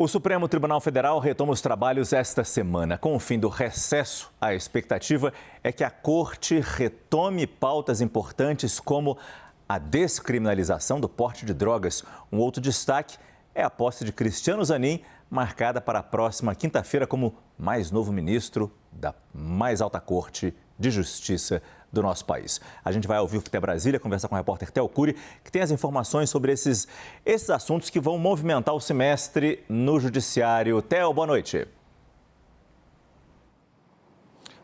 O Supremo Tribunal Federal retoma os trabalhos esta semana. Com o fim do recesso, a expectativa é que a Corte retome pautas importantes como a descriminalização do porte de drogas. Um outro destaque é a posse de Cristiano Zanin, marcada para a próxima quinta-feira como mais novo ministro da mais alta Corte de Justiça do nosso país. A gente vai ao vivo até Brasília conversar com o repórter Theo Cury, que tem as informações sobre esses assuntos que vão movimentar o semestre no Judiciário. Theo, boa noite.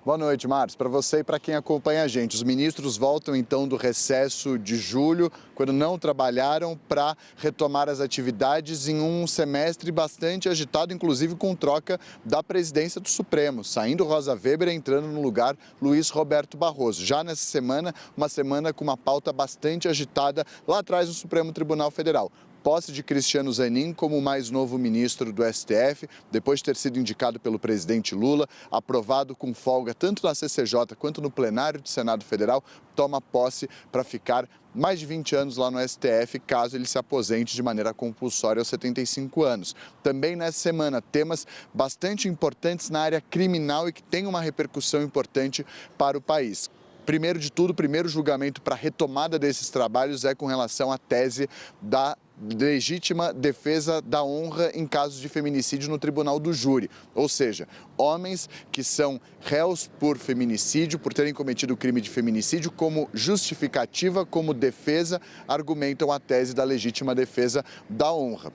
Boa noite, Marcos. Para você e para quem acompanha a gente, os ministros voltam então do recesso de julho, quando não trabalharam, para retomar as atividades em um semestre bastante agitado, inclusive com troca da presidência do Supremo, saindo Rosa Weber e entrando no lugar Luiz Roberto Barroso. Já nessa semana, uma semana com uma pauta bastante agitada lá atrás no Supremo Tribunal Federal. Posse de Cristiano Zanin como o mais novo ministro do STF, depois de ter sido indicado pelo presidente Lula, aprovado com folga tanto na CCJ quanto no plenário do Senado Federal, toma posse para ficar mais de 20 anos lá no STF, caso ele se aposente de maneira compulsória aos 75 anos. Também nessa semana, temas bastante importantes na área criminal e que têm uma repercussão importante para o país. Primeiro de tudo, o primeiro julgamento para a retomada desses trabalhos é com relação à tese da legítima defesa da honra em casos de feminicídio no tribunal do júri. Ou seja, homens que são réus por feminicídio, por terem cometido o crime de feminicídio, como justificativa, como defesa, argumentam a tese da legítima defesa da honra.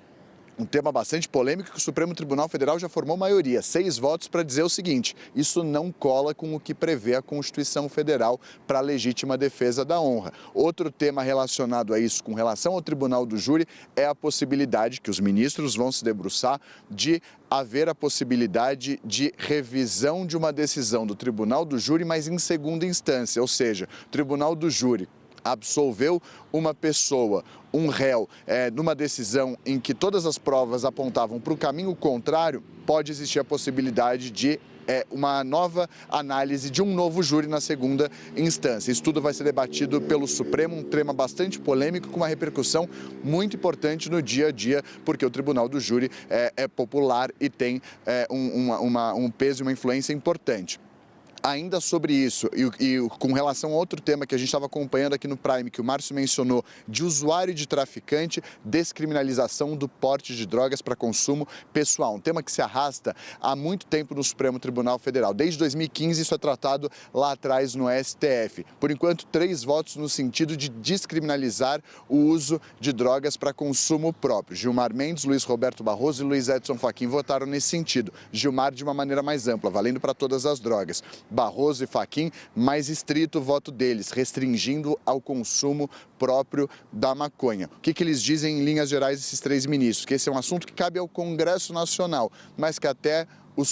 Um tema bastante polêmico que o Supremo Tribunal Federal já formou maioria, 6 votos para dizer o seguinte: isso não cola com o que prevê a Constituição Federal para a legítima defesa da honra. Outro tema relacionado a isso, com relação ao Tribunal do Júri, é a possibilidade que os ministros vão se debruçar de haver a possibilidade de revisão de uma decisão do Tribunal do Júri, mas em segunda instância, ou seja, o Tribunal do Júri absolveu uma pessoa, um réu, numa decisão em que todas as provas apontavam para o caminho contrário, pode existir a possibilidade de uma nova análise de um novo júri na segunda instância. Isso tudo vai ser debatido pelo Supremo, um tema bastante polêmico, com uma repercussão muito importante no dia a dia, porque o Tribunal do Júri é popular e tem um peso e uma influência importante. Ainda sobre isso, e com relação a outro tema que a gente estava acompanhando aqui no Prime, que o Márcio mencionou, de usuário e de traficante, descriminalização do porte de drogas para consumo pessoal. Um tema que se arrasta há muito tempo no Supremo Tribunal Federal. Desde 2015 isso é tratado lá atrás no STF. Por enquanto, 3 votos no sentido de descriminalizar o uso de drogas para consumo próprio. Gilmar Mendes, Luiz Roberto Barroso e Luiz Edson Fachin votaram nesse sentido. Gilmar de uma maneira mais ampla, valendo para todas as drogas. Barroso e Fachin, mais estrito o voto deles, restringindo ao consumo próprio da maconha. O que eles dizem em linhas gerais, esses 3 ministros? Que esse é um assunto que cabe ao Congresso Nacional, mas que até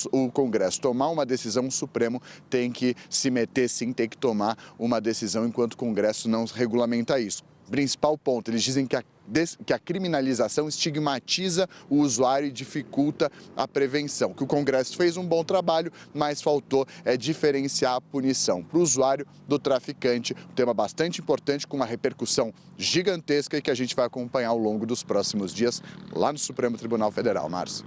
o Congresso tomar uma decisão, o Supremo tem que se meter sim, tem que tomar uma decisão enquanto o Congresso não regulamenta isso. Principal ponto, eles dizem que a criminalização estigmatiza o usuário e dificulta a prevenção. Que o Congresso fez um bom trabalho, mas faltou diferenciar a punição para o usuário do traficante. Um tema bastante importante, com uma repercussão gigantesca e que a gente vai acompanhar ao longo dos próximos dias lá no Supremo Tribunal Federal, Márcio.